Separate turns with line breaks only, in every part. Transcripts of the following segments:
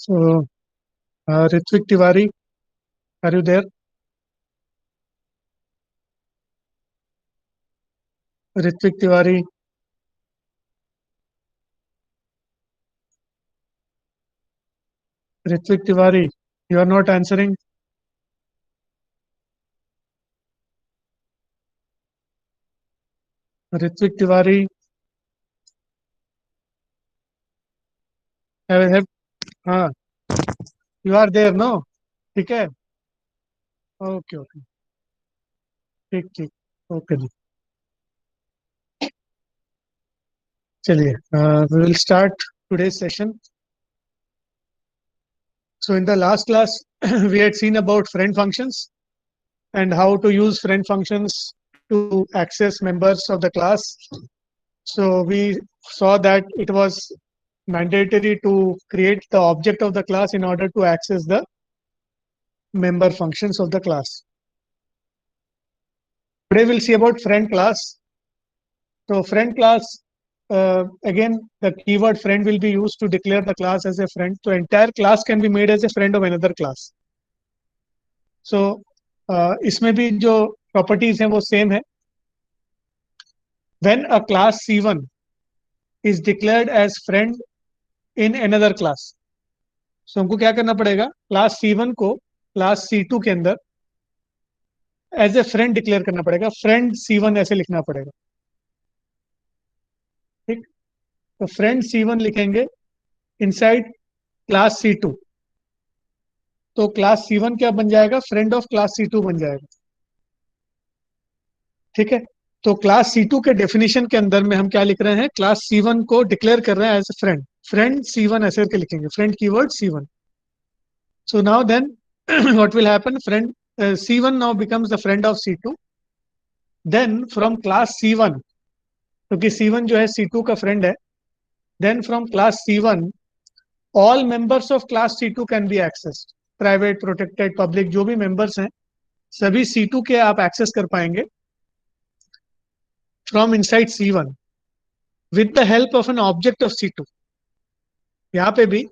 So, Ritvik Tiwari, are you there? Ritvik Tiwari, Ritvik Tiwari, you are not answering. Ritvik Tiwari, have हाँ, you are there, no? ठीक है, okay okay, ठीक ठीक, okay जी, चलिए, we will start today's session. So in the last class, we had seen about friend functions and how to use friend functions to access members of the class. So we saw that it was mandatory to create the object of the class in order to access the member functions of the class. Today we'll see about friend class. So friend class, again, the keyword friend will be used to declare the class as a friend. So entire class can be made as a friend of another class. So इसमें भी जो properties हैं वो same है. When a class C1 is declared as friend in another class, so हमको क्या करना पड़ेगा, क्लास C1 को क्लास C2 के अंदर एज ए फ्रेंड डिक्लेयर करना पड़ेगा, फ्रेंड C1 ऐसे लिखना पड़ेगा. ठीक, तो फ्रेंड C1 लिखेंगे इनसाइड क्लास C2, तो क्लास C1 क्या बन जाएगा, फ्रेंड ऑफ क्लास C2 बन जाएगा. ठीक है, तो क्लास C2 के डेफिनेशन के अंदर में हम क्या लिख रहे हैं, क्लास C1 को डिक्लेयर कर रहे हैं as a friend, friend C1 ऐसे करके लिखेंगे, friend keyword C1. So now then, what will happen? Friend C1 now becomes the friend of C2. Then from class C1, क्योंकि C1 जो है C2 का फ्रेंड है, then from class C1, all members of class C2 can be accessed. Private, protected, public, जो भी members हैं सभी C2 के आप एक्सेस कर पाएंगे from inside C1 with the help of an object of C2. यहाँ पे भी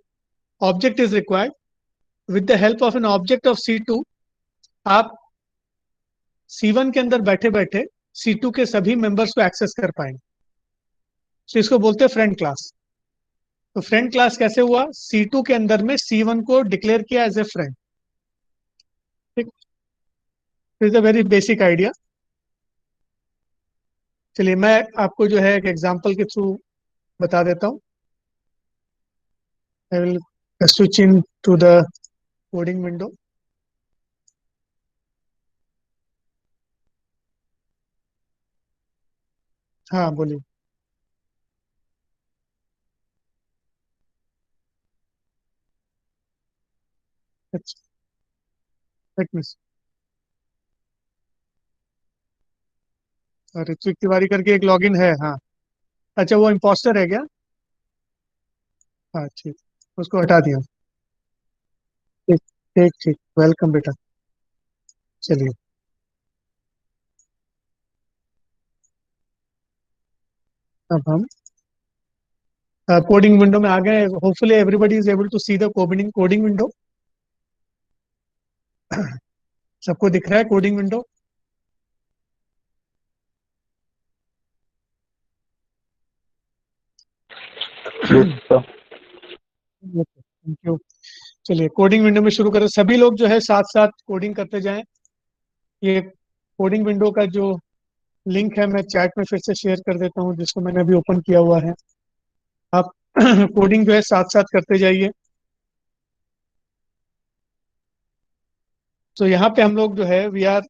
object is required. With the help of an object of C2, आप C1 के अंदर बैठे बैठे C2 के सभी मेंबर्स को एक्सेस कर पाएंगे. तो इसको बोलते हैं फ्रेंड क्लास. तो फ्रेंड क्लास कैसे हुआ, C2 के अंदर में C1 को डिक्लेयर किया एज ए फ्रेंड. ठीक, is a very basic idea. चलिए मैं आपको जो है एक एग्जांपल के थ्रू बता देता हूँ. I will switch into the coding window. हाँ बोलिए. अच्छा, एक मिनट. ऋत्विक तिवारी करके एक लॉगिन है, हाँ. अच्छा, वो इम्पोस्टर है क्या? हाँ ठीक, उसको हटा दिया. ठीक ठीक ठीक, वेलकम बेटा. चलिए, अब हम कोडिंग विंडो में आ गए. Hopefully everybody is able to see the coding coding window. सबको दिख रहा है coding window?
Yes sir.
Thank you. चलिए कोडिंग विंडो में शुरू करें. सभी लोग जो है साथ साथ कोडिंग करते जाएं. ये कोडिंग विंडो का जो लिंक है मैं चैट में फिर से शेयर कर देता हूँ, जिसको मैंने अभी ओपन किया हुआ है. आप कोडिंग जो है साथ साथ करते जाइए. तो यहाँ पे हम लोग जो है we are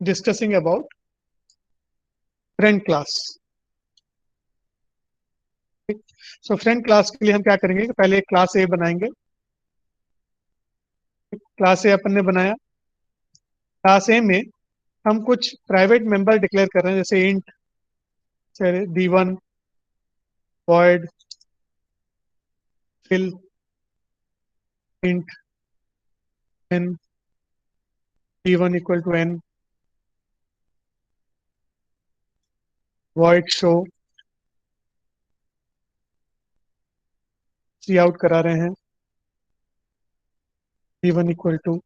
discussing about friend class. So friend class के लिए हम क्या करेंगे कि पहले क्लास ए बनाएंगे. क्लास ए अपन ने बनाया. क्लास ए में हम कुछ प्राइवेट मेंबर डिक्लेयर कर रहे हैं, जैसे int D1 void fill int n D1 equal to n void show cout करा रहे हैं. b1 इक्वल टू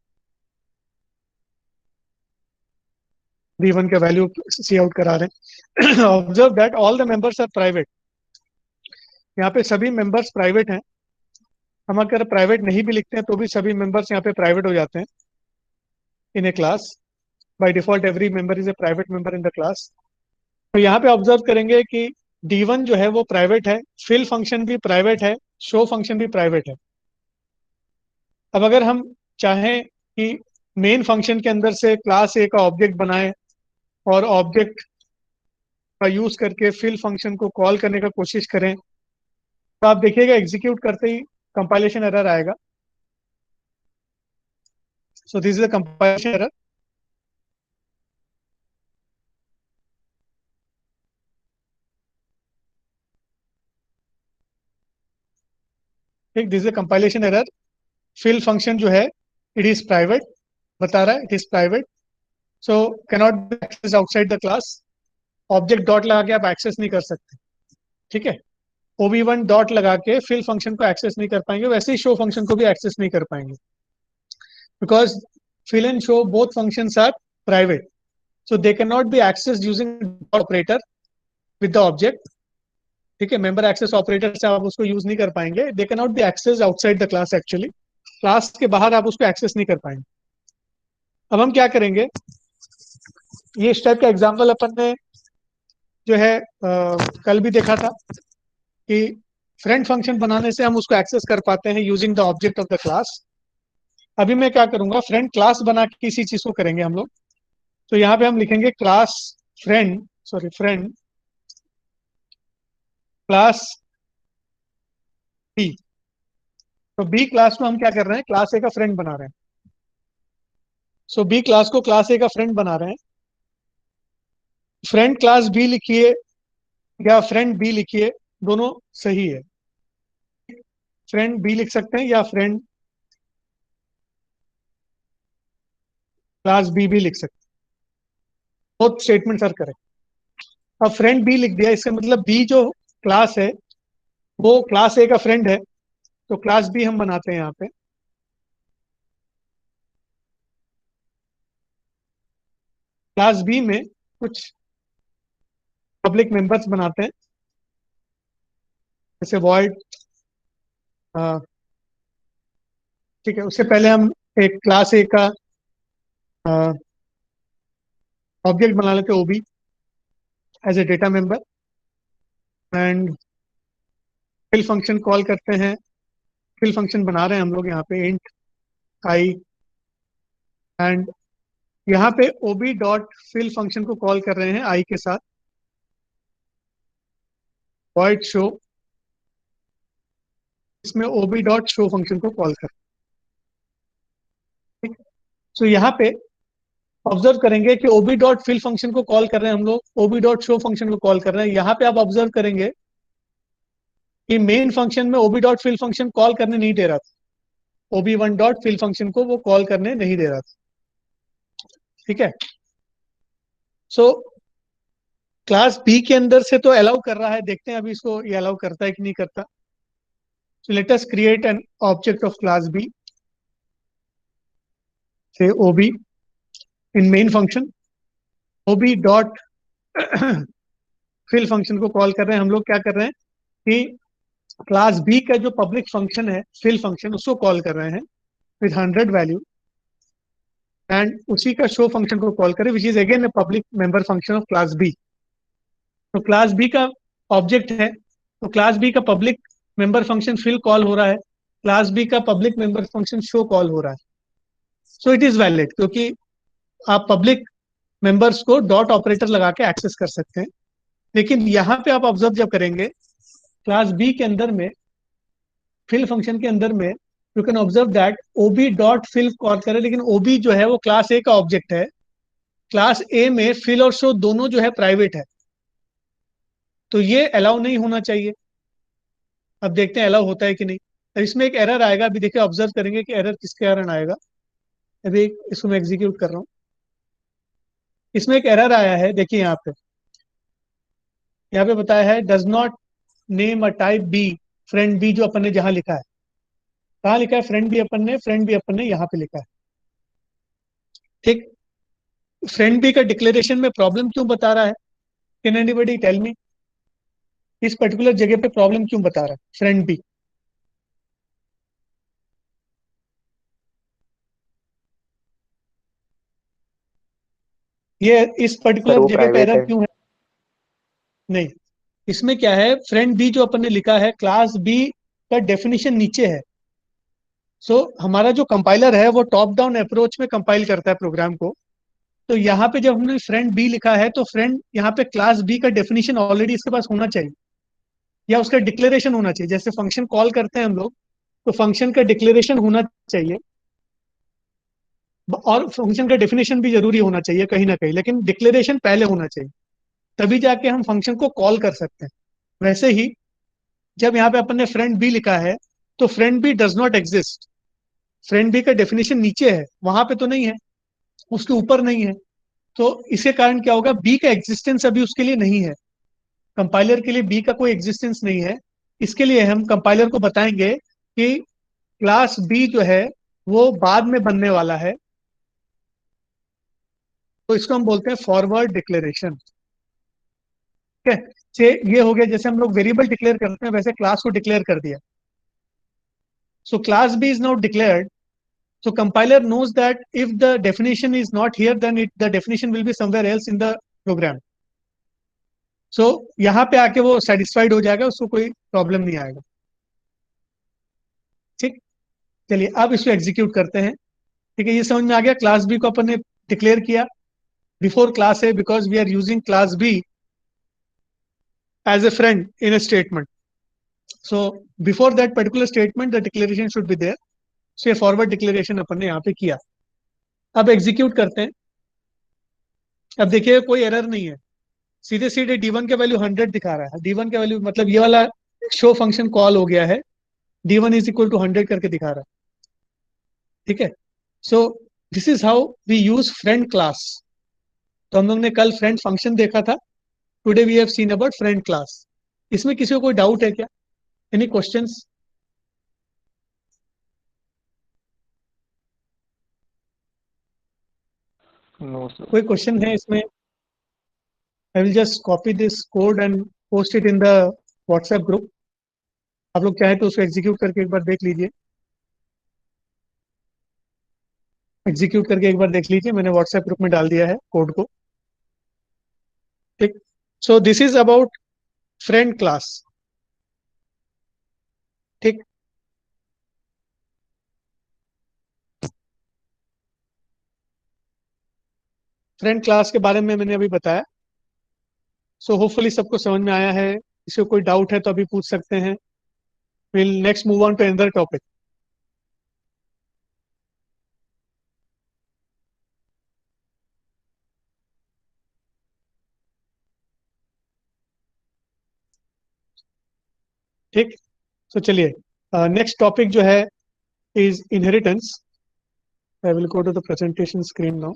b1 का वैल्यू सी आउट करा रहे हैं। Observe that all the members are private. यहाँ पे सभी मेंबर्स प्राइवेट हैं। हम अगर प्राइवेट नहीं भी लिखते हैं तो भी सभी मेंबर्स यहाँ पे प्राइवेट हो जाते हैं in a class. By default every member is a private member in the class. तो यहाँ पे ऑब्जर्व करेंगे कि D1 जो है वो प्राइवेट है, फिल फंक्शन भी प्राइवेट है, शो फंक्शन भी प्राइवेट है। अब अगर हम चाहें कि मेन फंक्शन के अंदर से क्लास ए का ऑब्जेक्ट बनाएं और ऑब्जेक्ट का यूज करके फिल फंक्शन को कॉल करने का कोशिश करें, तो आप देखिएगा एग्जीक्यूट करते ही कंपाइलेशन एरर आएगा। So this is a compilation error. ठीक, this is a compilation error. Fill function जो है इट इज प्राइवेट, बता रहा है it is private, so cannot be access outside the class. Object dot लगा के आप एक्सेस नहीं कर सकते। ठीक है, OB1 डॉट लगा के फिल फंक्शन को एक्सेस नहीं कर पाएंगे, वैसे ही शो फंक्शन को भी एक्सेस नहीं कर पाएंगे, because fill and show both functions are private, so they cannot be accessed using operator with the object। ठीक है, मेंबर एक्सेस ऑपरेटर से आप उसको यूज नहीं कर पाएंगे। They can not be access outside the class, actually class के बाहर आप उसको एक्सेस नहीं कर पाएंगे। अब हम क्या करेंगे, ये इस टाइप का एग्जाम्पल अपन ने जो है कल भी देखा था कि फ्रेंड फंक्शन बनाने से हम उसको एक्सेस कर पाते हैं using the object of the class. अभी मैं क्या करूंगा, फ्रेंड क्लास बना के किसी चीज को करेंगे हम लोग। तो यहाँ पे हम लिखेंगे class friend, sorry friend class B. तो बी क्लास में हम क्या कर रहे हैं, क्लास ए का फ्रेंड बना रहे हैं। सो बी क्लास को क्लास ए का फ्रेंड बना रहे हैं। फ्रेंड क्लास बी लिखिए या फ्रेंड बी लिखिए, दोनों सही है। फ्रेंड बी लिख सकते हैं या फ्रेंड क्लास बी भी लिख सकते हैं, बोथ स्टेटमेंट्स आर करेक्ट। अब फ्रेंड बी लिख दिया, इसका मतलब बी जो क्लास है वो क्लास ए का फ्रेंड है, तो क्लास बी हम बनाते हैं यहाँ पे। क्लास बी में कुछ पब्लिक मेंबर्स बनाते हैं, जैसे वॉइड। ठीक है, उससे पहले हम एक क्लास ए का ऑब्जेक्ट बना लेते हैं OB as a data member, and fill function call करते हैं। फिल फंक्शन बना रहे हैं हम लोग यहाँ पे इंट आई, एंड यहाँ पे ओबी डॉट फिल फंक्शन को कॉल कर रहे हैं आई के साथ, वॉइड शो। इसमें ओबी डॉट शो फंक्शन को कॉल कर। ठीक, सो यहाँ पे ऑब्जर्व करेंगे कि ओबी डॉट फिल फंक्शन को कॉल कर रहे हैं हम लोग, ओबी डॉट शो फंक्शन को कॉल कर रहे हैं। यहाँ पे आप ऑब्जर्व करेंगे कि मेन फंक्शन में ओबी डॉट फिल फंक्शन कॉल करने नहीं दे रहा था, OB1 डॉट फिल फंक्शन को वो कॉल करने नहीं दे रहा था। ठीक है, सो क्लास बी के अंदर से तो अलाउ कर रहा है, देखते हैं अभी इसको ये अलाउ करता है कि नहीं करता। So let us create an object of class B, say OB in main function. OB dot fill function को कॉल कर रहे हैं हम लोग, क्या कर रहे हैं कि क्लास बी का जो पब्लिक फंक्शन है फिल फंक्शन, उसको कॉल कर रहे हैं विद 100 वैल्यू, एंड उसी का शो फंक्शन को कॉल करें which is again a public member function of class B. तो क्लास बी का ऑब्जेक्ट है, तो क्लास बी का public member function fill call हो रहा है, क्लास बी का public member function show call हो रहा है। सो इट इज वैलिड, क्योंकि आप पब्लिक मेंबर्स को डॉट ऑपरेटर लगा के एक्सेस कर सकते हैं। लेकिन यहाँ पे आप ऑब्जर्व जब करेंगे क्लास बी के अंदर में, फिल फंक्शन के अंदर में, you can observe that ob dot fill call करे, लेकिन ओबी जो है वो क्लास ए का ऑब्जेक्ट है। क्लास ए में फिल और शो दोनों जो है प्राइवेट है, तो ये अलाउ नहीं होना चाहिए। अब देखते हैं अलाउ होता है कि नहीं। अब इसमें एक एरर आएगा, अभी देखिए ऑब्जर्व करेंगे कि एरर किसके कारण आएगा। अभी इसको मैं एग्जीक्यूट कर रहा हूँ। इसमें एक एरर आया है, देखिए यहाँ पे बताया है does not name a type B friend B, जो अपन ने जहां लिखा है। कहाँ लिखा है फ्रेंड भी अपन ने, फ्रेंड भी अपन ने यहाँ पे लिखा है। ठीक। फ्रेंड बी का डिक्लेरेशन में प्रॉब्लम क्यों बता रहा है? Can anybody tell me? इस पर्टिकुलर जगह पे प्रॉब्लम क्यों बता रहा है फ्रेंड बी? ये इस
सर
पर्टिकुलर
वो
जगह पे
प्राइवेट
एरर
है।
क्यों है? नहीं, इसमें क्या है, फ्रेंड बी जो अपन ने लिखा है क्लास बी का डेफिनेशन नीचे है। सो हमारा जो कंपाइलर है वो टॉप डाउन अप्रोच में कंपाइल करता है प्रोग्राम को। तो यहाँ पे जब हमने फ्रेंड बी लिखा है तो फ्रेंड यहाँ पे क्लास बी का डेफिनेशन ऑलरेडी इसके पास होना चाहिए, या उसका डिक्लेरेशन होना चाहिए। जैसे फंक्शन कॉल करते हैं हम लोग, तो फंक्शन का डिक्लेरेशन होना चाहिए, और फंक्शन का डेफिनेशन भी जरूरी होना चाहिए कहीं ना कहीं, लेकिन डिक्लेरेशन पहले होना चाहिए, तभी जाके हम फंक्शन को कॉल कर सकते हैं। वैसे ही जब यहाँ पे अपन ने फ्रेंड बी लिखा है, तो friend B does not exist. Friend B का डेफिनेशन नीचे है, वहां पे तो नहीं है, उसके ऊपर नहीं है। तो इसके कारण क्या होगा, बी का एग्जिस्टेंस अभी उसके लिए नहीं है। कंपाइलर के लिए बी का कोई एग्जिस्टेंस नहीं है। इसके लिए हम कंपाइलर को बताएंगे कि क्लास बी जो है वो बाद में बनने वाला है। तो इसको हम बोलते हैं फॉरवर्ड डिक्लेरेशन। ठीक है। ये हो गया, जैसे हम लोग वेरिएबल डिक्लेयर करते हैं वैसे क्लास को डिक्लेयर कर दिया। So class B is now declared. So compiler knows that if the definition is not here, then the definition will be somewhere else in the program. So यहाँ पे आके वो satisfied हो जाएगा, उसको कोई प्रॉब्लम नहीं आएगा। ठीक। चलिए अब इसको एग्जीक्यूट करते हैं। ठीक है, ये समझ में आ गया। क्लास बी को अपन ने डिक्लेयर किया before class A, because we are using class B as a friend in a statement. So before that particular statement, the declaration should be there. So ये फॉरवर्ड डिक्लेरेशन अपन ने यहाँ पे किया। अब execute करते हैं। अब देखिए कोई एरर नहीं है, सीधे सीधे D1 के वैल्यू 100 दिखा रहा है। D1 के वैल्यू मतलब ये वाला शो फंक्शन कॉल हो गया है, D1 इज इक्वल टू 100 करके दिखा रहा है। ठीक है। So this is how we use friend class. तो हम लोग ने कल फ्रेंड फंक्शन देखा था, today we have seen about friend class. इसमें किसी को कोई डाउट है क्या? Any questions?
No sir.
कोई क्वेश्चन है इसमें? I will just copy this code and post it in the WhatsApp group. आप लोग चाहे तो उसको एग्जीक्यूट करके एक बार देख लीजिए। एग्जीक्यूट करके एक बार देख लीजिए, मैंने व्हाट्सएप ग्रुप में डाल दिया है कोड को। ठीक। सो this is about friend class. ठीक। फ्रेंड क्लास के बारे में मैंने अभी बताया। सो होपफुली सबको समझ में आया है। किसी को कोई डाउट है तो अभी पूछ सकते हैं। Will next move on to another topic. ठीक। सो चलिए, नेक्स्ट टॉपिक जो है is inheritance. I will go to the presentation screen now.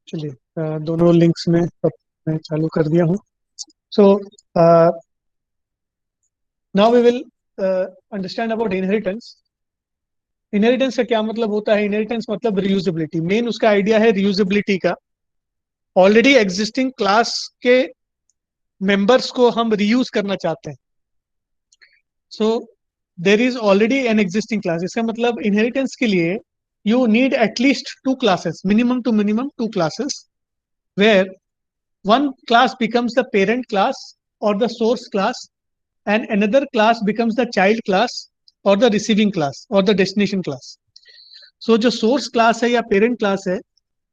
चलिए, दोनों लिंक्स में सब मैं चालू कर दिया हूँ। So now we will understand about inheritance. Inheritance का क्या मतलब होता है? इनहेरिटेंस मतलब रियूजेबिलिटी। मेन उसका आइडिया है रियूजेबिलिटी का। ऑलरेडी एग्जिस्टिंग क्लास के मेंबर्स को हम रीयूज करना चाहते हैं। So there is already an existing class. इसका मतलब इनहेरिटेंस के लिए you need at least two classes, minimum two minimum two classes, where one class becomes the parent class or the source class, and another class becomes the child class or the receiving class or the destination class. So जो source class है या parent class है,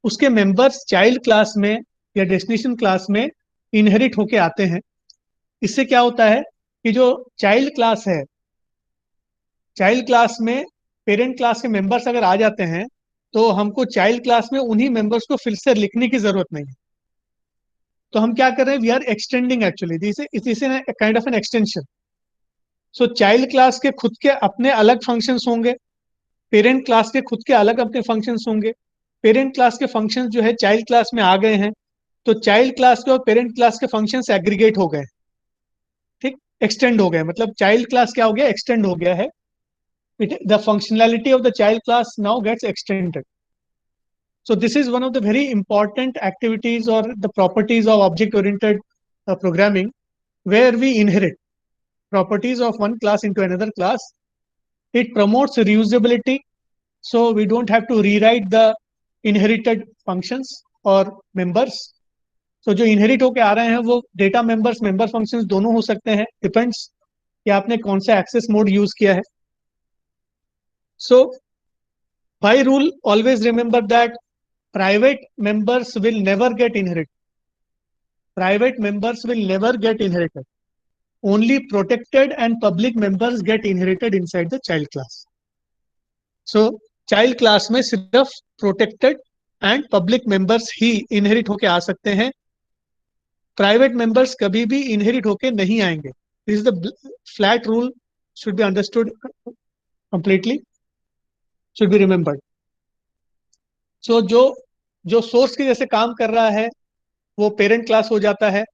उसके members child class में या destination class में inherit होके आते हैं। इससे क्या होता है कि जो child class है, child class में parent class के members अगर आ जाते हैं, तो हमको child class में उन्हीं members को फिर से लिखने की जरूरत नहीं है। तो हम क्या कर रहे हैं, we are extending actually, this is kind of an extension. So child class के खुद के अपने अलग फंक्शंस होंगे, पेरेंट क्लास के खुद के अलग अपने फंक्शंस होंगे। पेरेंट क्लास के फंक्शंस जो है चाइल्ड क्लास में आ गए हैं, तो चाइल्ड क्लास के और पेरेंट क्लास के फंक्शंस एग्रीगेट हो गए, ठीक, एक्सटेंड हो गए, मतलब चाइल्ड क्लास क्या हो गया, एक्सटेंड हो गया है। The functionality of the child class now gets extended. So this is one of the very important activities or the properties of object-oriented programming, where we inherit properties of one class into another class. It promotes reusability, so we don't have to rewrite the inherited functions or members. So जो inherit होके आ रहे हैं वो data members, member functions दोनों हो सकते हैं, depends कि आपने कौन सा access mode use किया है. So by rule, always remember that private members will never get inherited. Private members will never get inherited. Only protected and public members get inherited inside the child class. So child class में सिर्फ protected and public members he inherit होके आ सकते हैं. Private members कभी भी inherit होके नहीं आएंगे. This is the flat rule, should be understood completely, should be remembered. So जो सोर्स के जैसे काम कर रहा है वो पेरेंट क्लास हो जाता है,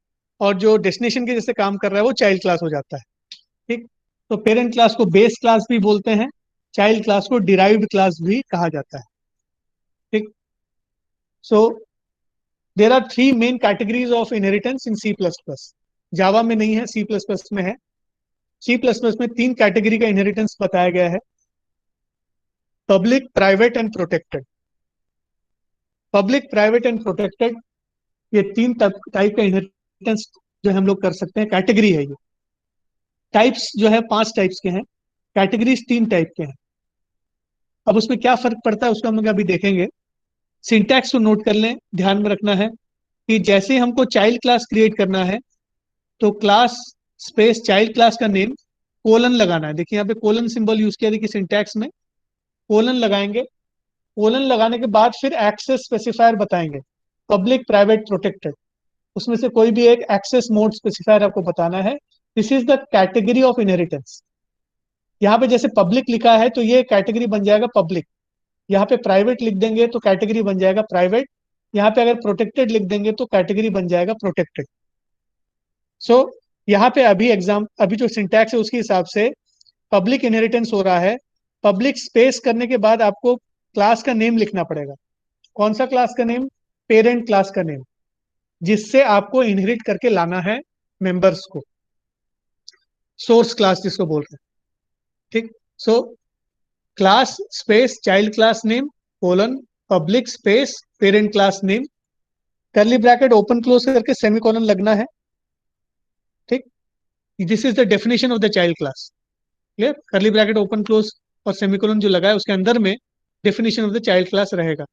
और जो डेस्टिनेशन के जैसे काम कर रहा है वो चाइल्ड क्लास हो जाता है, ठीक. तो पेरेंट क्लास को बेस क्लास भी बोलते हैं, चाइल्ड क्लास को डिराइव्ड क्लास भी कहा जाता है, ठीक. So there are three main categories of inheritance in C plus plus. Java में नहीं है, सी प्लस प्लस में है. सी प्लस प्लस में तीन कैटेगरी का इनहेरिटेंस बताया गया है: public, private and protected. Public, private and protected, ये तीन टाइप का इनहेरिटेंस जो हम लोग कर सकते हैं, कैटेगरी है ये. टाइप्स जो है 5 टाइप्स के हैं, कैटेगरीज 3 टाइप के हैं. अब उसमें क्या फर्क पड़ता है उसको हम लोग अभी देखेंगे. सिंटैक्स को नोट कर लें, ध्यान में रखना है कि जैसे हमको चाइल्ड क्लास क्रिएट करना है तो क्लास स्पेस चाइल्ड क्लास का नेम कोलन लगाना है. देखिए यहाँ पे कोलन सिंबल यूज किया, देखिए सिंटैक्स में कोलन लगाएंगे. कोलन लगाने के बाद फिर एक्सेस स्पेसिफायर बताएंगे, पब्लिक, प्राइवेट, प्रोटेक्टेड. उसमें से कोई भी एक एक्सेस मोड स्पेसिफायर आपको बताना है. This is the category of inheritance. यहाँ पे जैसे पब्लिक लिखा है तो ये कैटेगरी बन जाएगा पब्लिक. यहाँ पे प्राइवेट लिख देंगे तो कैटेगरी बन जाएगा प्राइवेट. यहाँ पे अगर प्रोटेक्टेड लिख देंगे तो कैटेगरी बन जाएगा प्रोटेक्टेड. सो यहाँ पे अभी जो सिंटैक्स है उसके हिसाब से पब्लिक इनहेरिटेंस हो रहा है. पब्लिक स्पेस करने के बाद आपको क्लास का नेम लिखना पड़ेगा. कौन सा क्लास का नेम? पेरेंट क्लास का नेम, जिससे आपको इनहेरिट करके लाना है मेंबर्स को. सोर्स क्लास जिसको बोल रहे हैं, ठीक. So class space child class name colon public space parent class name, curly bracket open close करके सेमीकोलन लगना है, ठीक. This is the definition of the child class. Clear? Curly bracket open close और सेमीकोलन जो लगा है उसके अंदर में definition of the child class रहेगा.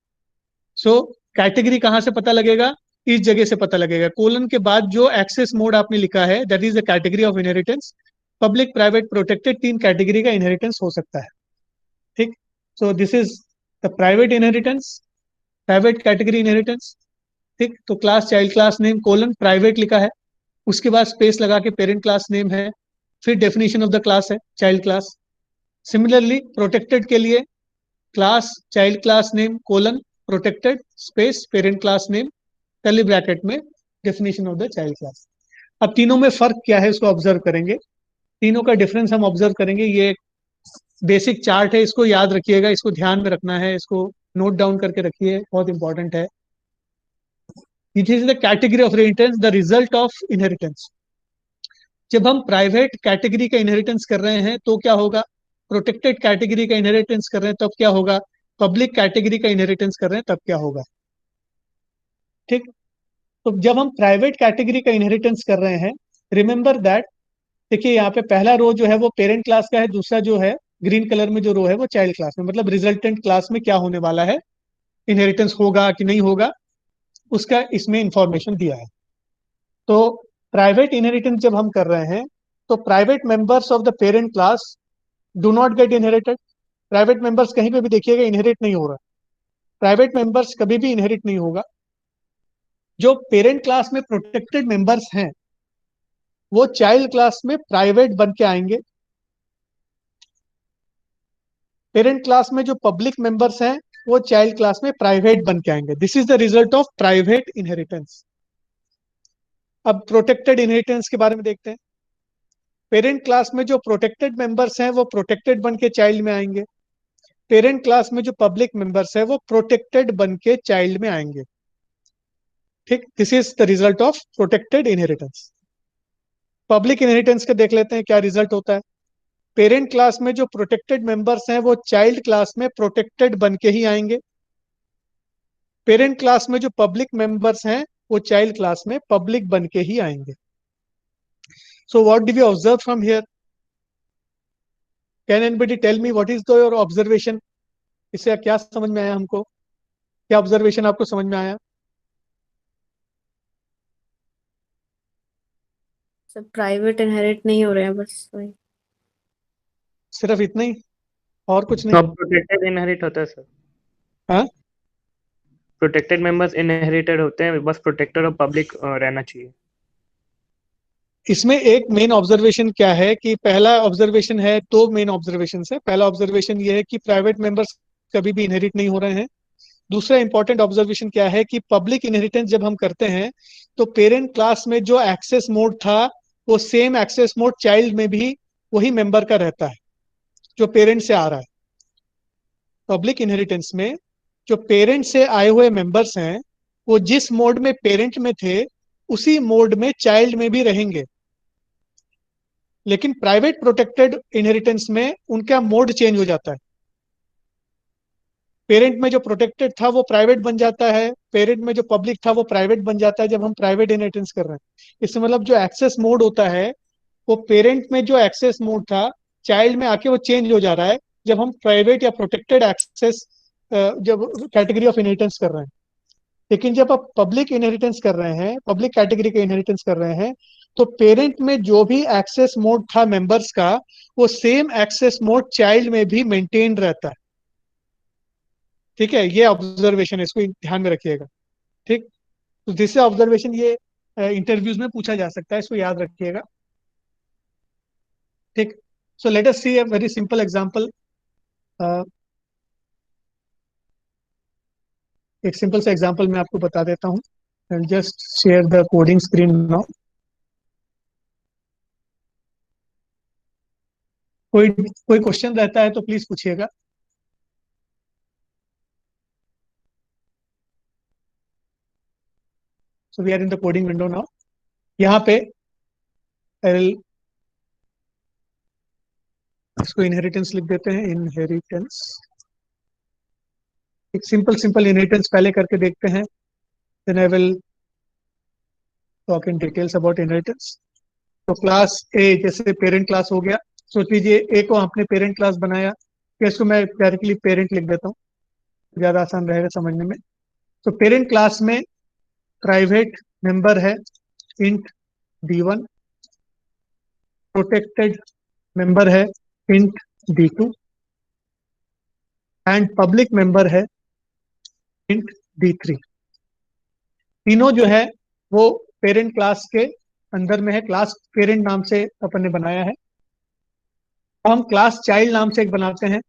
सो कैटेगरी कहां से पता लगेगा? इस जगह से पता लगेगा. कोलन के बाद जो एक्सेस मोड आपने लिखा है that is the category of inheritance. Public, private, protected, 3 category का इनहेरिटेंस हो सकता है, ठीक. सो this is the private inheritance, private category inheritance, ठीक. तो class child class name colon private लिखा है, उसके बाद स्पेस लगा के पेरेंट क्लास नेम है, फिर डेफिनेशन ऑफ द क्लास है चाइल्ड क्लास. सिमिलरली प्रोटेक्टेड के लिए class child class name colon protected space parent class name curly bracket में definition of the child class. अब तीनों में फर्क क्या है इसको ऑब्जर्व करेंगे. तीनों का डिफरेंस हम ऑब्जर्व करेंगे. ये बेसिक चार्ट है, इसको याद रखिएगा, इसको ध्यान में रखना है, इसको नोट डाउन करके रखिए, बहुत इंपॉर्टेंट है. It is the category of inheritance, the result of inheritance. जब हम प्राइवेट कैटेगरी का इनहेरिटेंस कर रहे हैं तो क्या होगा, प्रोटेक्टेड कैटेगरी का इनहेरिटेंस कर रहे हैं तब क्या होगा, पब्लिक कैटेगरी का इनहेरिटेंस कर रहे हैं तब क्या होगा, ठीक. तो जब हम प्राइवेट कैटेगरी का इनहेरिटेंस कर रहे हैं, रिमेंबर दैट, देखिए यहाँ पे पहला रो जो है वो पेरेंट क्लास का है, दूसरा जो है ग्रीन कलर में जो रो है वो चाइल्ड क्लास में. मतलब रिजल्टेंट क्लास में क्या होने वाला है, इनहेरिटेंस होगा कि नहीं होगा, उसका इसमें इंफॉर्मेशन दिया है. तो प्राइवेट इनहेरिटेंस जब हम कर रहे हैं तो private members of the parent class do not gate inherited. Private members कहीं पे भी देखिएगा इनहेरिट नहीं हो रहा. प्राइवेट मेंबर्स कभी भी इनहेरिट नहीं होगा. जो पेरेंट क्लास में प्रोटेक्टेड मेंबर्स हैं वो चाइल्ड क्लास में प्राइवेट बन के आएंगे. पेरेंट क्लास में जो पब्लिक मेंबर्स हैं वो चाइल्ड क्लास में प्राइवेट बन के आएंगे. This is the result of private inheritance. अब प्रोटेक्टेड इनहेरिटेंस के बारे में देखते हैं. पेरेंट क्लास में जो प्रोटेक्टेड मेंबर्स हैं वो प्रोटेक्टेड बन के चाइल्ड में आएंगे. पेरेंट क्लास में जो पब्लिक मेंबर्स है वो प्रोटेक्टेड बन के चाइल्ड में आएंगे. ठीक, this is the result of protected inheritance. Public inheritance के देख लेते हैं क्या रिजल्ट होता है. पेरेंट क्लास में जो प्रोटेक्टेड मेंबर्स हैं वो चाइल्ड क्लास में प्रोटेक्टेड बन के ही आएंगे. पेरेंट क्लास में जो पब्लिक मेंबर्स हैं वो चाइल्ड क्लास में पब्लिक बन के ही आएंगे. So what do we observe from here? Can anybody tell me what is the your observation? इससे क्या समझ में आया हमको? क्या ऑब्जर्वेशन आपको समझ में आया?
सब प्राइवेट इनहेरिट नहीं हो रहे हैं, बस वही.
सिर्फ इतना ही, और कुछ नहीं?
सब प्रोटेक्टेड इनहेरिट होता है सर.
हाँ,
प्रोटेक्टेड मेंबर्स इनहेरिटेड होते हैं, बस प्रोटेक्टेड और पब्लिक रहना चाहिए.
इसमें एक मेन ऑब्जर्वेशन क्या है कि पहला ऑब्जर्वेशन है, दो मेन ऑब्जर्वेशन है. पहला ऑब्जर्वेशन ये है कि प्राइवेट मेंबर्स कभी भी इनहेरिट नहीं हो रहे हैं. दूसरा इंपॉर्टेंट ऑब्जर्वेशन क्या है कि पब्लिक इनहेरिटेंस जब हम करते हैं तो पेरेंट क्लास में जो एक्सेस मोड था वो सेम एक्सेस मोड चाइल्ड में भी वही मेंबर का रहता है जो पेरेंट से आ रहा है. पब्लिक इनहेरिटेंस में जो पेरेंट से आए हुए मेंबर्स हैं वो जिस मोड में पेरेंट में थे उसी मोड में चाइल्ड में भी रहेंगे. लेकिन प्राइवेट प्रोटेक्टेड इनहेरिटेंस में उनका मोड चेंज हो जाता है. पेरेंट में जो प्रोटेक्टेड था वो प्राइवेट बन जाता है, पेरेंट में जो पब्लिक था वो प्राइवेट बन जाता है जब हम प्राइवेट इनहेरिटेंस कर रहे हैं. इससे मतलब जो एक्सेस मोड होता है वो पेरेंट में जो एक्सेस मोड था चाइल्ड में आके वो चेंज हो जा रहा है जब हम प्राइवेट या प्रोटेक्टेड एक्सेस जब कैटेगरी ऑफ इनहेरिटेंस कर रहे हैं. लेकिन जब आप पब्लिक इनहेरिटेंस कर रहे हैं, पब्लिक कैटेगरी का इनहेरिटेंस कर रहे हैं, तो पेरेंट में जो भी एक्सेस मोड था मेंबर्स का वो सेम एक्सेस मोड चाइल्ड में भी मेंटेन रहता है. ठीक है, ये ऑब्जर्वेशन है, इसको ध्यान में रखिएगा. ठीक, तो दिस ऑब्जर्वेशन ये इंटरव्यूज में पूछा जा सकता है, इसको याद रखिएगा. ठीक, so let us see a very simple example. एक सिंपल सा एग्जांपल मैं आपको बता देता हूँ. I just share the coding screen now. कोई कोई क्वेश्चन रहता है तो प्लीज पूछिएगा. So we are in the coding window now. यहाँ पे इसको इनहेरिटेंस लिख देते हैं. इनहेरिटेंस, एक सिंपल सिंपल इनहेरिटेंस पहले करके देखते हैं. Then I will talk in details about inheritance. तो क्लास ए जैसे पेरेंट क्लास हो गया. सोच लीजिए ए को आपने पेरेंट क्लास बनाया, या इसको मैं डायरेक्टली पेरेंट लिख देता हूँ, ज्यादा आसान रहेगा समझने में. तो पेरेंट क्लास में प्राइवेट मेंबर है इंट d1, प्रोटेक्टेड मेंबर है int d2 and public member है इंट d3. तीनों जो है वो पेरेंट क्लास के अंदर में है. क्लास पेरेंट नाम से अपन ने बनाया है. हम क्लास चाइल्ड नाम से एक बनाते हैं.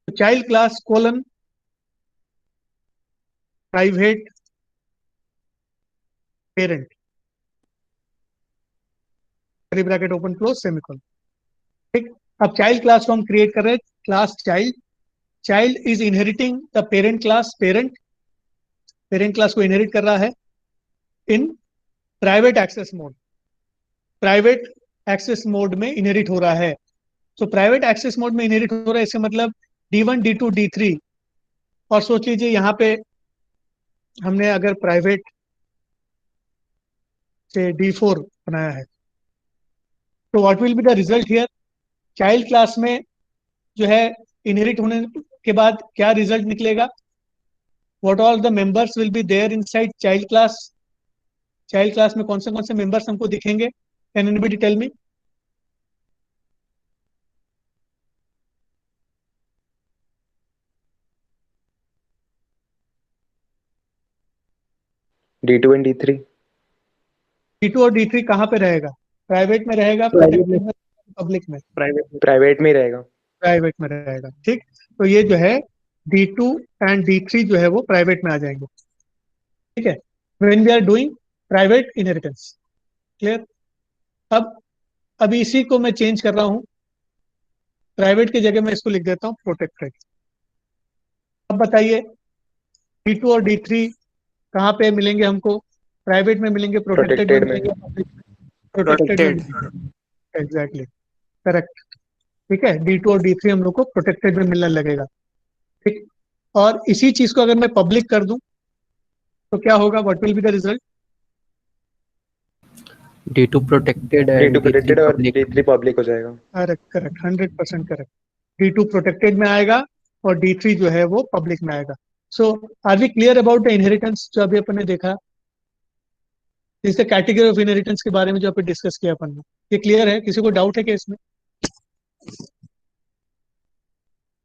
तो child class colon private parent, bracket open close semicolon. ठीक, अब चाइल्ड क्लास को हम क्रिएट कर रहे हैं. Class child, child is inheriting the parent class. Parent parent class को इनहेरिट कर रहा है in private access mode. Private access mode में इनहेरिट हो रहा है. तो प्राइवेट एक्सेस मोड में इनहेरिट हो रहा है, इसका मतलब d1 d2 d3. और सोच लीजिए यहाँ पे हमने अगर प्राइवेट से d4 बनाया है तो what will be the result here? Child class में जो है इनहेरिट होने के बाद क्या रिजल्ट निकलेगा? What all the members will be there inside child class? Child class में कौन से मेंबर्स हमको दिखेंगे? Can anybody tell me?
D2 and D3.
D2 और D3 कहाँ पे रहेगा? प्राइवेट में रहेगा,
Private
प्रोटेक्टेड में, पब्लिक में?
प्राइवेट
प्राइवेट में ही रहेगा.
प्राइवेट में रहेगा। ठीक, तो ये जो है D2 एंड D3 जो है वो प्राइवेट में आ जाएंगे। ठीक है, when we are doing private inheritance. Clear. अब अभी इसी को मैं चेंज कर रहा हूँ, प्राइवेट की जगह मैं इसको लिख देता हूँ प्रोटेक्टेड। अब बताइए D2 और D3 कहाँ पे मिलेंगे हमको? प्राइवेट में मिलेंगे, प्रोटेक्टेड में
प्रोटेक्टेड में।
मिलेंगे, प्रोटेक्टेड में
Protected.
मिलेंगे। Exactly, correct. ठीक है, D2 और D3 हम लोग को प्रोटेक्टेड में मिलने लगेगा। ठीक, और इसी चीज को अगर मैं पब्लिक कर दूं तो क्या होगा? What will be the result?
D2 protected and
D2
D3
protected और
public.
D3 पब्लिक हो जाएगा।
Correct correct, 100% correct. D2 protected में आएगा और D3 जो है वो पब्लिक में आएगा। So are we clear about the inheritance जो अभी अपन ने देखा? इस द कैटेगरी ऑफ इनहेरिटेंस के बारे में जो अपन डिस्कस किया अपन ने, ये क्लियर है? किसी को डाउट है क्या इसमें?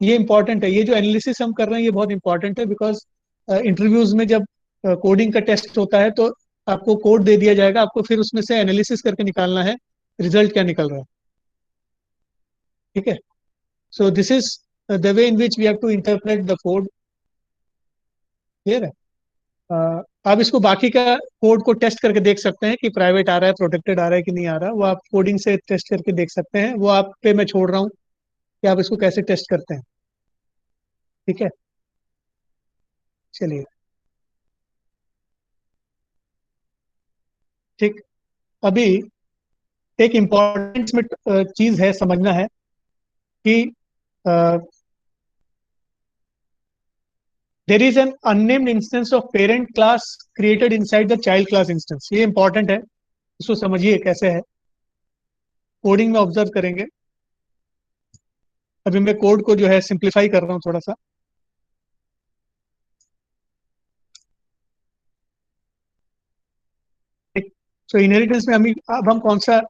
ये इंपॉर्टेंट है, ये जो एनालिसिस हम कर रहे हैं ये बहुत इंपॉर्टेंट है, बिकॉज इंटरव्यूज में जब कोडिंग का टेस्ट होता है तो आपको कोड दे दिया जाएगा, आपको फिर उसमें से एनालिसिस करके निकालना है रिजल्ट क्या निकल रहा है। ठीक है, so this is the way in which we have to interpret the code. Clear है? आप इसको बाकी का कोड को टेस्ट करके देख सकते हैं कि प्राइवेट आ रहा है, प्रोटेक्टेड आ रहा है कि नहीं आ रहा, वो आप कोडिंग से टेस्ट करके देख सकते हैं। वो आप पे मैं छोड़ रहा हूँ कि आप इसको कैसे टेस्ट करते हैं। ठीक है, चलिए। ठीक, अभी एक इम्पॉर्टेंट में चीज है, समझना है कि there is an unnamed instance of parent class created inside the child class instance. ये इंपॉर्टेंट है, इसको समझिए कैसे है। कोडिंग में ऑब्जर्व करेंगे। अभी मैं कोड को जो है सिंप्लीफाई कर रहा हूँ थोड़ा सा। सो इनहेरिटेंस में अब हम कौन सा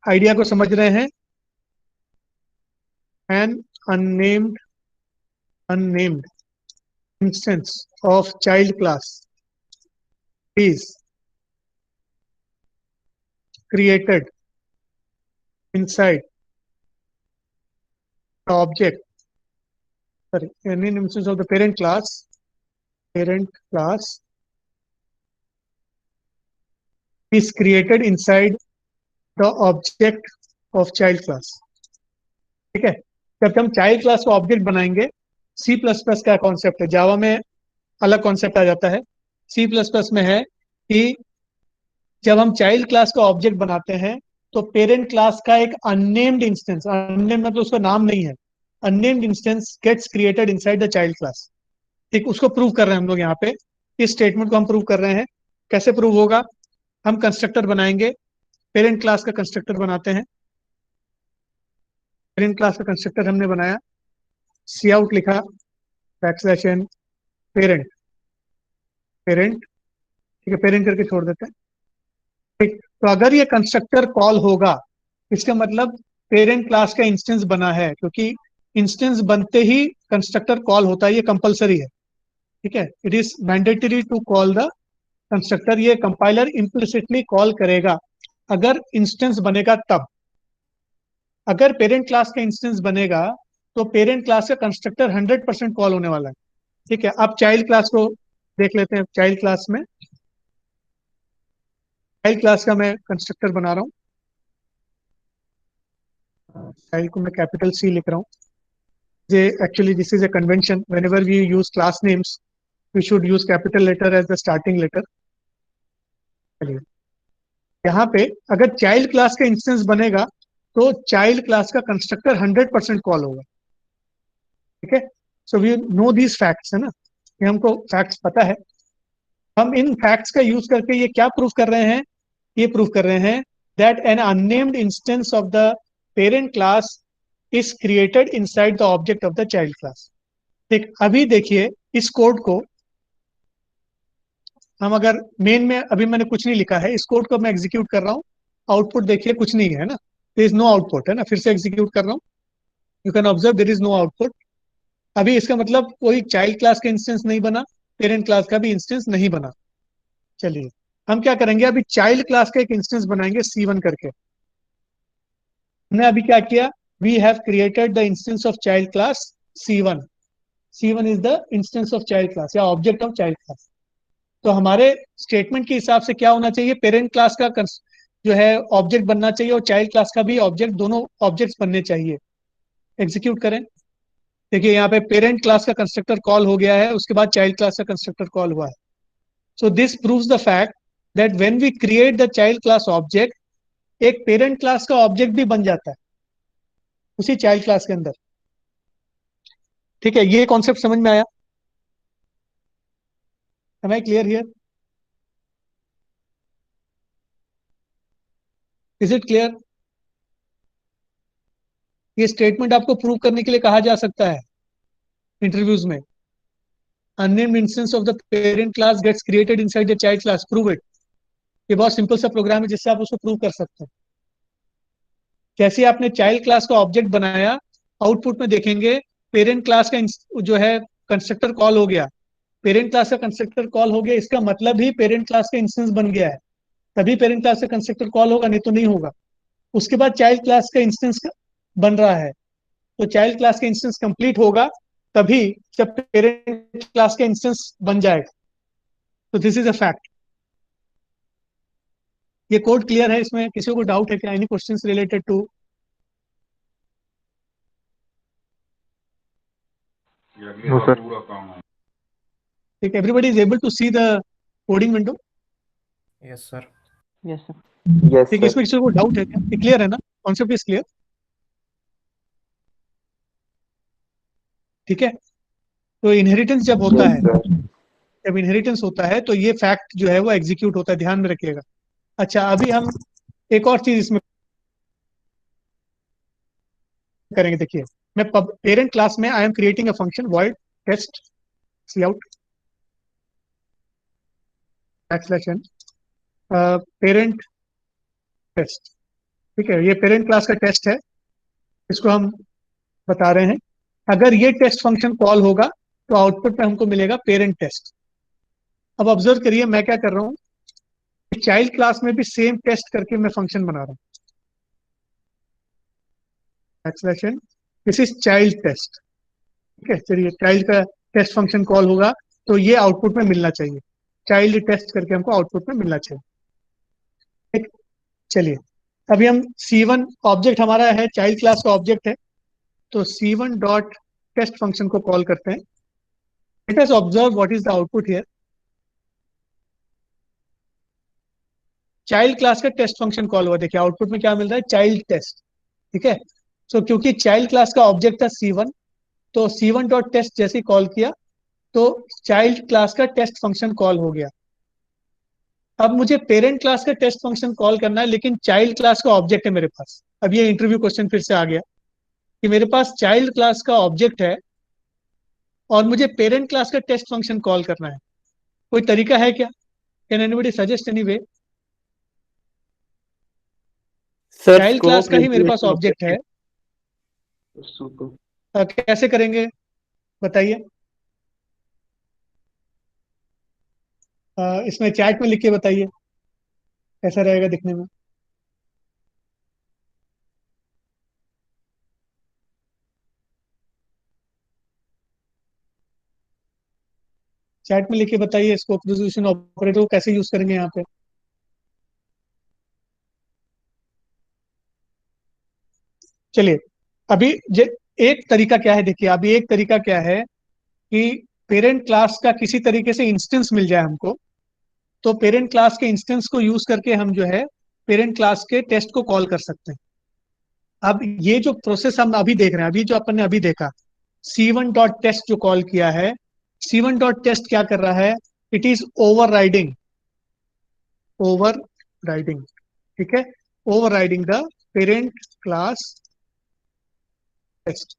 आइडिया को समझ रहे हैं? An unnamed instance of child class is created inside the object, sorry, any instance of the parent class is created inside the object of child class। ठीक है, जब हम चाइल्ड क्लास को ऑब्जेक्ट बनाएंगे, C++ का कॉन्सेप्ट है, जावा में अलग कॉन्सेप्ट आ जाता है। C++ में है कि जब हम चाइल्ड क्लास का ऑब्जेक्ट बनाते हैं तो पेरेंट क्लास का एक अननेम्ड इंस्टेंस, अननेम्ड मतलब उसका नाम नहीं है, unnamed instance gets created inside the child class. ठीक, उसको प्रूव कर रहे हैं हम लोग यहाँ पे, इस स्टेटमेंट को हम प्रूव कर रहे हैं। कैसे प्रूव होगा? हम कंस्ट्रक्टर बनाएंगे, पेरेंट क्लास का कंस्ट्रक्टर बनाते हैं। पेरेंट क्लास का कंस्ट्रक्टर हमने बनाया, सी आउट लिखा, बैकस्लैश n पेरेंट, ठीक है, पेरेंट करके छोड़ देते हैं। ठीक, तो अगर ये कंस्ट्रक्टर कॉल होगा, इसका मतलब पेरेंट क्लास का इंस्टेंस बना है, क्योंकि इंस्टेंस बनते ही कंस्ट्रक्टर कॉल होता है, ये कंपलसरी है। ठीक है, it is mandatory to call the constructor. ये कंपाइलर इम्प्लिसिटली कॉल करेगा अगर इंस्टेंस बनेगा तब। अगर पेरेंट क्लास का इंस्टेंस बनेगा तो पेरेंट क्लास का कंस्ट्रक्टर 100% कॉल होने वाला है। ठीक है, अब चाइल्ड क्लास को देख लेते हैं। चाइल्ड क्लास का मैं कंस्ट्रक्टर बना रहा हूँ। चाइल्ड को मैं कैपिटल C लिख रहा हूँ। ये actually this is a convention, whenever we use class names we should use capital letter as the starting letter. चलिए, यहाँ पे अगर चाइल्ड क्लास का इंस्टेंस बनेगा तो चाइल्ड क्लास का कंस्ट्रक्टर 100% कॉल होगा। ठीक है, so we know these facts, है ना, ये हमको फैक्ट्स पता है। हम इन फैक्ट्स का यूज करके ये क्या प्रूव कर रहे हैं? ये प्रूव कर रहे हैं that an unnamed instance of the parent class is created inside the object of the child class. ठीक, अभी देखिए इस कोड को हम अगर मेन में, अभी मैंने कुछ नहीं लिखा है, इस कोड को मैं एग्जीक्यूट कर रहा हूँ। आउटपुट देखिए कुछ नहीं है ना, देयर इज नो आउटपुट, है ना। फिर से एग्जीक्यूट कर रहा हूँ, you can observe there is no output. अभी इसका मतलब कोई चाइल्ड क्लास का इंस्टेंस नहीं बना, पेरेंट क्लास का भी इंस्टेंस नहीं बना। चलिए, हम क्या करेंगे, अभी चाइल्ड क्लास का एक इंस्टेंस बनाएंगे C1 करके। हमने अभी क्या किया, we have created the instance of child class C1. C1 is the instance of child class या object of child class. तो हमारे स्टेटमेंट के हिसाब से क्या होना चाहिए, पेरेंट क्लास का जो है ऑब्जेक्ट बनना चाहिए और चाइल्ड क्लास का भी ऑब्जेक्ट, दोनों ऑब्जेक्ट्स बनने चाहिए. एग्जीक्यूट करें. देखिए यहाँ पे पेरेंट क्लास का कंस्ट्रक्टर कॉल हो गया है, उसके बाद चाइल्ड क्लास का कंस्ट्रक्टर कॉल हुआ है. So this proves the fact that when we create the child class object, एक पेरेंट क्लास का ऑब्जेक्ट भी बन जाता है उसी चाइल्ड क्लास के अंदर. ठीक है, ये कॉन्सेप्ट समझ में आया? Am I clear here? Is it clear? ये स्टेटमेंट आपको प्रूव करने के लिए कहा जा सकता है इंटरव्यूज में. Unnamed instance of the parent class gets created inside the child class. Prove it. ये बहुत सिंपल सा प्रोग्राम है जिससे आप उसको प्रूव कर सकते हैं. कैसे आपने चाइल्ड क्लास का ऑब्जेक्ट बनाया, आउटपुट में देखेंगे पेरेंट क्लास का जो है कंस्ट्रक्टर कॉल हो गया. पेरेंट क्लास का कंस्ट्रक्टर कॉल हो गया, इसका मतलब ही पेरेंट क्लास का इंस्टेंस बन गया है. तभी पेरेंट क्लास का कंस्ट्रक्टर कॉल होगा, नहीं तो नहीं होगा. उसके बाद चाइल्ड क्लास का इंस्टेंस बन रहा है, तो चाइल्ड क्लास का इंस्टेंस कंप्लीट होगा तभी जब पेरेंट क्लास का इंस्टेंस बन जाएगा. तो दिस इज अ फैक्ट. ये कोड क्लियर है? इसमें किसी को डाउट है क्या? Any questions related to?
No, sir.
ठीक, everybody is able to see the coding window?
Yes, sir.
Yes, sir.
Yes,
ठीक,
sir.
इसमें किसी को डाउट है क्या? ये क्लियर है ना? Concept is clear? ठीक है. तो इनहेरिटेंस जब होता
Yes,
है,
sir.
जब इनहेरिटेंस होता है तो ये फैक्ट जो है वो एग्जीक्यूट होता है, ध्यान में रखिएगा. अच्छा, अभी हम एक और चीज इसमें करेंगे. देखिए, मैं पेरेंट क्लास में I am creating a function void test cout \n parent test. ठीक है, ये पेरेंट क्लास का टेस्ट है, इसको हम बता रहे हैं. अगर ये टेस्ट फंक्शन कॉल होगा तो आउटपुट में हमको मिलेगा पेरेंट टेस्ट. अब ऑब्जर्व करिए मैं क्या कर रहा हूँ, चाइल्ड क्लास में भी सेम टेस्ट करके मैं फंक्शन बना रहा हूँ. This is child test. ठीक है, चलिए चाइल्ड का टेस्ट फंक्शन कॉल होगा तो ये आउटपुट में मिलना चाहिए. चाइल्ड टेस्ट करके हमको आउटपुट में मिलना चाहिए. ठीक, चलिए अभी हम C1 ऑब्जेक्ट हमारा है, चाइल्ड क्लास का ऑब्जेक्ट है, तो C1 डॉट टेस्ट फंक्शन को कॉल करते हैं. Let us observe what is the output here. Child class का टेस्ट फंक्शन कॉल हुआ, देखिए आउटपुट में क्या मिल रहा है, चाइल्ड टेस्ट. ठीक है, सो क्योंकि चाइल्ड क्लास का ऑब्जेक्ट था C1, तो C1 डॉट टेस्ट जैसे ही कॉल किया तो चाइल्ड क्लास का टेस्ट फंक्शन कॉल हो गया. अब मुझे पेरेंट क्लास का टेस्ट फंक्शन कॉल करना है, लेकिन चाइल्ड क्लास का ऑब्जेक्ट है मेरे पास. अब ये इंटरव्यू क्वेश्चन फिर से आ गया कि मेरे पास चाइल्ड क्लास का ऑब्जेक्ट है और मुझे पेरेंट क्लास का टेस्ट फंक्शन कॉल करना है. कोई तरीका है क्या? Can anybody suggest any way?
Sir
child class का ही मेरे पास ऑब्जेक्ट है, कैसे करेंगे बताइए? इसमें चैट में लिख के बताइए कैसा रहेगा दिखने में. चैट में लिख के बताइए स्कोप रेजोल्यूशन ऑपरेटर को कैसे यूज करेंगे यहाँ पे. चलिए अभी एक तरीका क्या है, देखिए अभी एक तरीका क्या है कि पेरेंट क्लास का किसी तरीके से इंस्टेंस मिल जाए हमको, तो पेरेंट क्लास के इंस्टेंस को यूज करके हम जो है पेरेंट क्लास के टेस्ट को कॉल कर सकते हैं. अब ये जो प्रोसेस हम अभी देख रहे हैं, अभी जो अपन ने अभी देखा C1 डॉट टेस्ट जो कॉल किया है, C1 डॉट टेस्ट क्या कर रहा है, इट इज ओवरराइडिंग. ठीक है, overriding the parent class test.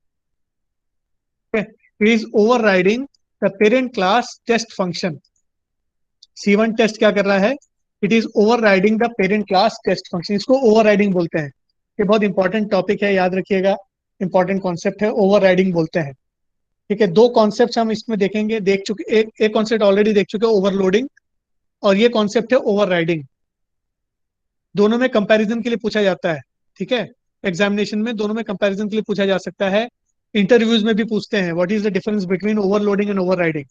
It is overriding the parent class test function. C1 test क्या कर रहा है, it is overriding the parent class test function. इसको ओवरराइडिंग बोलते हैं. ये बहुत इंपॉर्टेंट टॉपिक है, याद रखिएगा, इंपॉर्टेंट कॉन्सेप्ट है, ओवरराइडिंग बोलते हैं. ठीक है, दो कॉन्सेप्ट हम इसमें देखेंगे, देख चुके, एक कॉन्सेप्ट ऑलरेडी देख चुके, ओवरलोडिंग, और ये कॉन्सेप्ट है ओवरराइडिंग. दोनों में कंपैरिजन के लिए पूछा जाता है. ठीक है, एग्जामिनेशन में दोनों में कंपैरिजन के लिए पूछा जा सकता है, इंटरव्यूज में भी पूछते हैं what is the difference between overloading and overriding.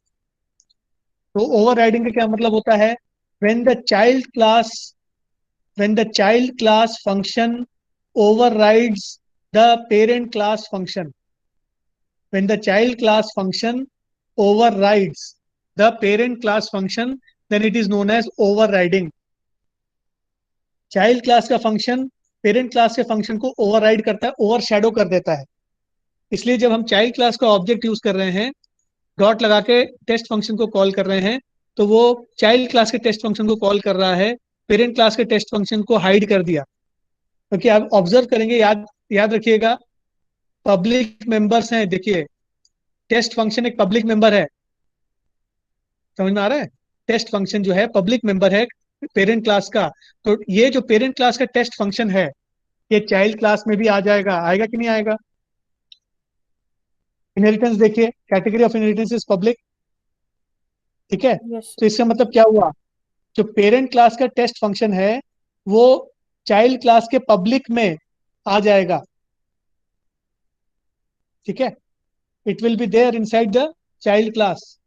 तो ओवरराइडिंग का क्या मतलब होता है, when the child class function overrides the parent class function. When the child class function overrides the parent class function, then it is known as overriding. Child class का function parent class के function को override करता है, overshadow कर देता है। इसलिए जब हम चाइल्ड क्लास का ऑब्जेक्ट यूज कर रहे हैं, डॉट लगा के टेस्ट फंक्शन को कॉल कर रहे हैं, तो वो चाइल्ड क्लास के टेस्ट फंक्शन को कॉल कर रहा है, पेरेंट क्लास के टेस्ट फंक्शन को हाइड कर दिया। क्योंकि आप ऑब्जर्व करेंगे, याद रखिएगा, पब्लिक मेंबर्स हैं। देखिए टेस्ट फंक्शन एक पब्लिक मेंबर है, समझ में आ रहा है? टेस्ट फंक्शन जो है पब्लिक मेंबर है पेरेंट क्लास का। तो ये जो पेरेंट क्लास का टेस्ट फंक्शन है, ये चाइल्ड क्लास में भी आ जाएगा, आएगा कि नहीं आएगा? इनहेरिटेंस देखिए, category of inheritance is public, ठीक है?
यस
तो इसका मतलब क्या हुआ, जो पेरेंट क्लास का टेस्ट फंक्शन है वो चाइल्ड क्लास के पब्लिक में आ जाएगा, ठीक है? It will be there inside the child class.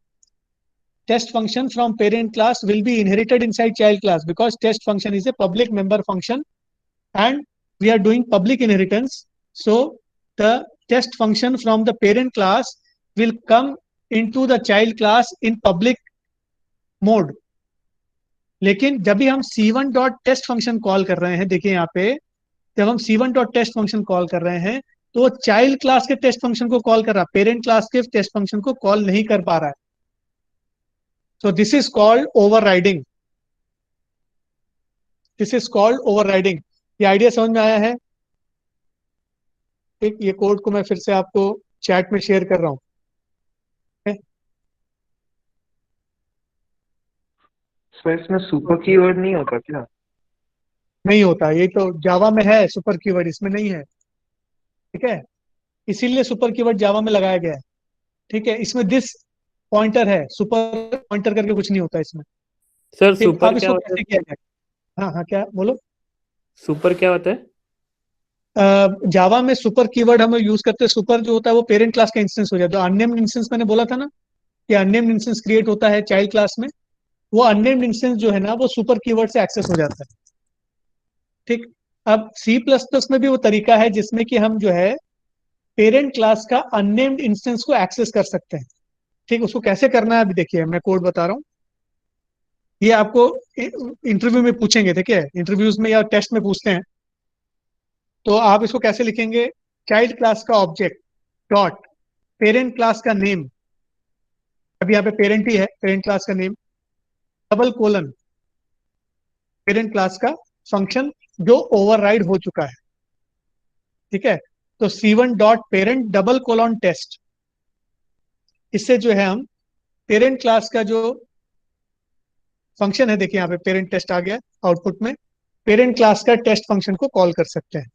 Test function from parent class will be inherited inside child class because test function is a public member function and we are doing public inheritance. So the test function from the parent class will come into the child class in public mode. लेकिन जब भी हम c1 dot test function call कर रहे हैं, देखिए यहाँ पे जब हम c1 dot test function call कर रहे हैं तो वो चाइल्ड क्लास के टेस्ट फंक्शन को कॉल कर रहा है, पेरेंट क्लास के टेस्ट फंक्शन को कॉल नहीं कर पा रहा है। So this is called overriding. This is called overriding. ये आइडिया समझ में आया है? ठीक, ये कोड को मैं फिर से आपको चैट में शेयर कर रहा हूँ।
सर इसमें सुपर कीवर्ड नहीं होता क्या?
नहीं होता, ये तो जावा में है सुपर कीवर्ड, इसमें नहीं है, ठीक है? इसीलिए सुपर कीवर्ड जावा में लगाया गया है, ठीक है? इसमें दिस पॉइंटर है, सुपर पॉइंटर करके कुछ नहीं होता इसमें।
सर
ठीक,
सुपर
अब
क्या
इसको
होता
कैसे
है?
किया जाए? हाँ हाँ, क्या बोलो?
सुपर क्या होता है?
जावा में सुपर कीवर्ड हम यूज करते हैं। सुपर जो होता है वो पेरेंट क्लास का इंस्टेंस हो जाता है। अननेम्ड इंस्टेंस मैंने बोला था ना कि अननेम्ड इंस्टेंस क्रिएट होता है चाइल्ड क्लास में, वो अननेम्ड इंस्टेंस जो है ना वो सुपर कीवर्ड से एक्सेस हो जाता है, ठीक? अब C++ में भी वो तरीका है जिसमें कि हम जो है पेरेंट क्लास का अननेम्ड इंस्टेंस को एक्सेस कर सकते हैं, ठीक? उसको कैसे करना है अभी देखिए, मैं कोड बता रहा हूँ। ये आपको इंटरव्यू में पूछेंगे, ठीक है? इंटरव्यूज में या टेस्ट में पूछते हैं, तो आप इसको कैसे लिखेंगे? चाइल्ड क्लास का ऑब्जेक्ट डॉट पेरेंट क्लास का नेम, अभी यहाँ पे पेरेंट ही है, पेरेंट क्लास का name, double colon parent class का फंक्शन जो ओवरराइड हो चुका है, ठीक है? तो C1 dot parent double colon test, इससे जो है हम पेरेंट क्लास का जो फंक्शन है, देखिए यहाँ पे पेरेंट टेस्ट आ गया आउटपुट में, पेरेंट क्लास का टेस्ट फंक्शन को कॉल कर सकते हैं।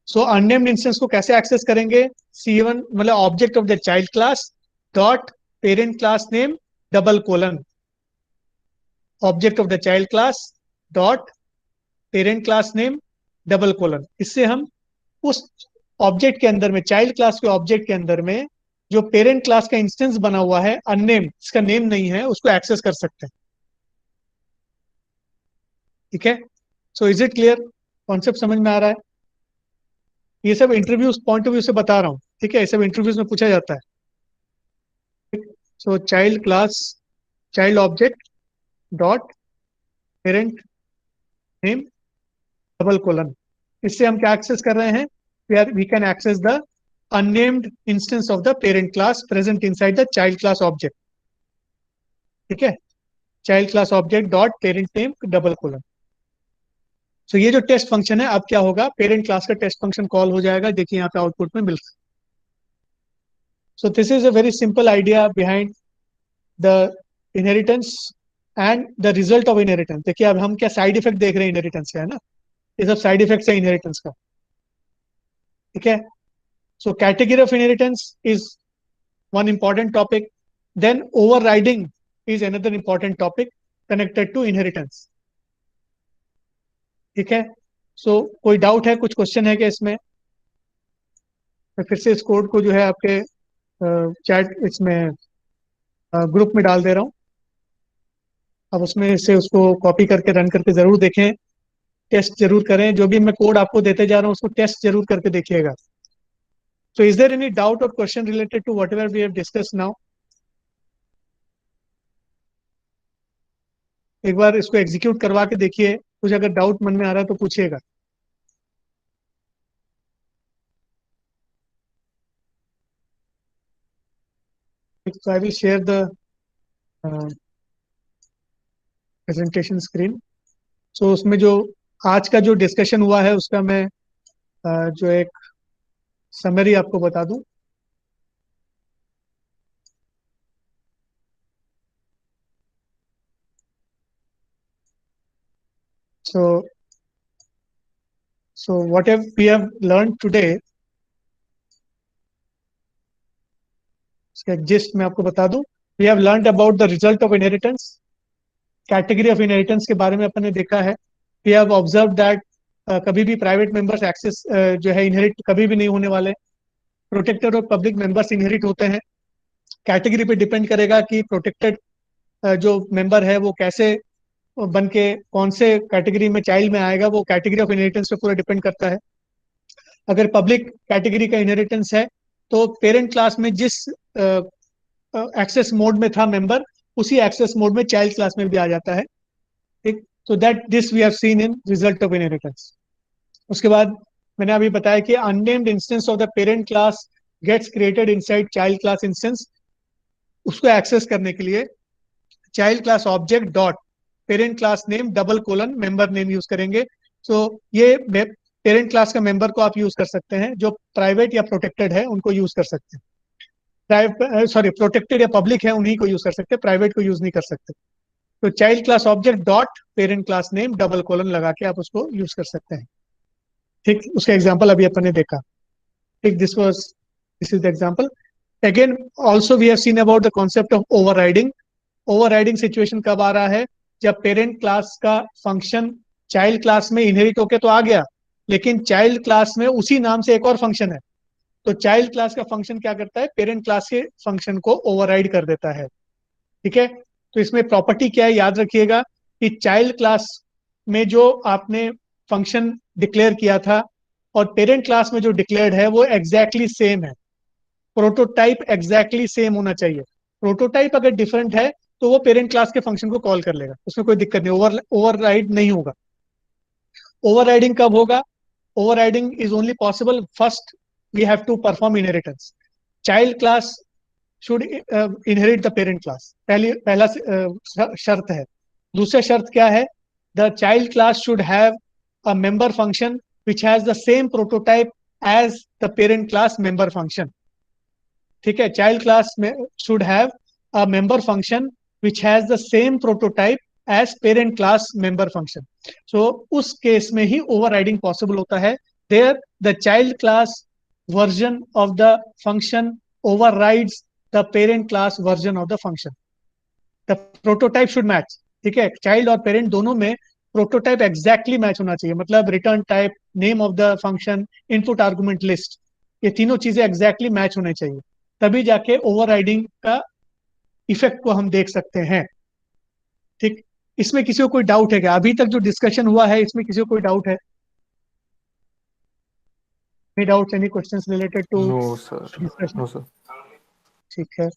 सो अननेम्ड इंस्टेंस को कैसे एक्सेस करेंगे? C1 मतलब object of the child class dot parent class name double colon, object of the child class dot parent class name double colon. इससे हम उस ऑब्जेक्ट के अंदर में, चाइल्ड क्लास के ऑब्जेक्ट के अंदर में जो पेरेंट क्लास का इंस्टेंस बना हुआ है अननेम्ड, इसका नेम नहीं है, उसको एक्सेस कर सकते हैं, ठीक है? So is it clear? Concept समझ में आ रहा है? ये सब इंटरव्यूज पॉइंट ऑफ व्यू से बता रहा हूँ, ठीक है? ये सब इंटरव्यूज में पूछा जाता है। So child class, child object dot parent name double colon, इससे हम क्या एक्सेस कर रहे हैं? We can access the unnamed instance of the parent class present inside the child class object, ठीक है? Child class object dot parent name double colon. So ये जो टेस्ट फंक्शन है, अब क्या होगा? पेरेंट क्लास का टेस्ट फंक्शन कॉल हो जाएगा, देखिए यहाँ पे आउटपुट में मिलता है। So this is a very simple idea behind the inheritance and the result of inheritance. देखिए अब हम क्या साइड इफेक्ट देख रहे हैं इनहेरिटेंस का, है ना? ये सब साइड इफेक्ट्स है इनहेरिटेंस का, ठीक है? So category of inheritance is one important topic, then overriding is another important topic connected to inheritance, ठीक है? सो कोई डाउट है, कुछ क्वेश्चन है क्या इसमें? मैं फिर से इस कोड को जो है आपके चैट इसमें ग्रुप में डाल दे रहा हूँ। अब उसमें से उसको कॉपी करके रन करके जरूर देखें, टेस्ट जरूर करें। जो भी मैं कोड आपको देते जा रहा हूँ उसको टेस्ट जरूर करके देखिएगा। So is there any doubt or question related to whatever we have discussed now? एक बार इसको एग्जीक्यूट करवा के देखिए, कुछ अगर डाउट मन में आ रहा है तो पूछिएगा। So I will share the presentation screen. So उसमें जो आज का जो डिस्कशन हुआ है उसका मैं जो एक समरी आपको बता दूं। So whatever we have learned today, इसका जिस्ट मैं आपको बता दूं। We have learned about the result of inheritance, category of inheritance के बारे में अपन ने देखा है। वी हैव ऑब्जर्व दैट कभी भी प्राइवेट मेंबर्स एक्सेस जो है इनहेरिट कभी भी नहीं होने वाले। प्रोटेक्टेड और पब्लिक मेंबर्स इनहेरिट होते हैं। कैटेगरी पे डिपेंड करेगा कि प्रोटेक्टेड जो मेंबर है वो कैसे बन के कौन से कैटेगरी में चाइल्ड में आएगा, वो कैटेगरी ऑफ इनहेरिटेंस पे पूरा डिपेंड करता है। अगर पब्लिक कैटेगरी का इनहेरिटेंस है तो पेरेंट क्लास में जिस एक्सेस मोड में था मेंबर, उसी एक्सेस मोड में चाइल्ड क्लास में भी आ जाता है। ठीक, तो that this we have seen in result of inheritance. उसके बाद मैंने अभी बताया कि unnamed instance of the parent class gets created inside child class instance. उसको एक्सेस करने के लिए child class object dot parent class name double colon member name use करेंगे। सो ये पेरेंट क्लास का मेंबर को आप यूज कर सकते हैं, जो प्राइवेट या प्रोटेक्टेड है उनको यूज कर सकते हैं। प्रोटेक्टेड या पब्लिक है उन्हीं को यूज कर सकते हैं, प्राइवेट को यूज नहीं कर सकते। तो child class object dot parent class name double colon लगा के आप उसको यूज कर सकते हैं। ठीक, उसका एग्जांपल अभी अपन ने देखा। ठीक, this is the example. Again also we have seen about the concept of overriding. Overriding situation कब आ रहा है? जब पेरेंट क्लास का फंक्शन चाइल्ड क्लास में इनहेरिट होके तो आ गया, लेकिन चाइल्ड क्लास में उसी नाम से एक और फंक्शन है। तो चाइल्ड क्लास का फंक्शन क्या करता है? पेरेंट क्लास के फंक्शन को ओवरराइड कर देता है। ठीक है, तो इसमें प्रॉपर्टी क्या है याद रखिएगा कि चाइल्ड क्लास में जो आपने फंक्शन डिक्लेयर किया था और पेरेंट क्लास में जो डिक्लेयर्ड है वो एग्जैक्टली सेम है। प्रोटोटाइप एग्जैक्टली सेम होना चाहिए। प्रोटोटाइप अगर डिफरेंट है तो वो पेरेंट क्लास के फंक्शन को कॉल कर लेगा, उसमें कोई दिक्कत नहीं, ओवरराइड नहीं होगा। ओवरराइडिंग कब होगा? Overriding is only possible first we have to perform inheritance. Child class should inherit the parent class. पहला शर्त है। दूसरा शर्त क्या है? The child class should have a member function which has the same prototype as the parent class member function. ठीक है, child class should have a member function which has the same prototype as parent class member function. So उस case में ही overriding possible होता है। There the child class version of the function overrides the parent class version of the function. The prototype should match. ठीक है, child और parent दोनों में prototype exactly match होना चाहिए। मतलब return type, name of the function, input argument list, ये तीनों चीजें एग्जैक्टली मैच होने चाहिए, तभी जाके ओवरराइडिंग का इफेक्ट को हम देख सकते हैं। ठीक, इसमें किसी को कोई डाउट है क्या? अभी तक जो डिस्कशन हुआ है इसमें किसी को कोई डाउट है? Any doubts, any questions related to
No, sir.
discussion?
No, sir.
ठीक है।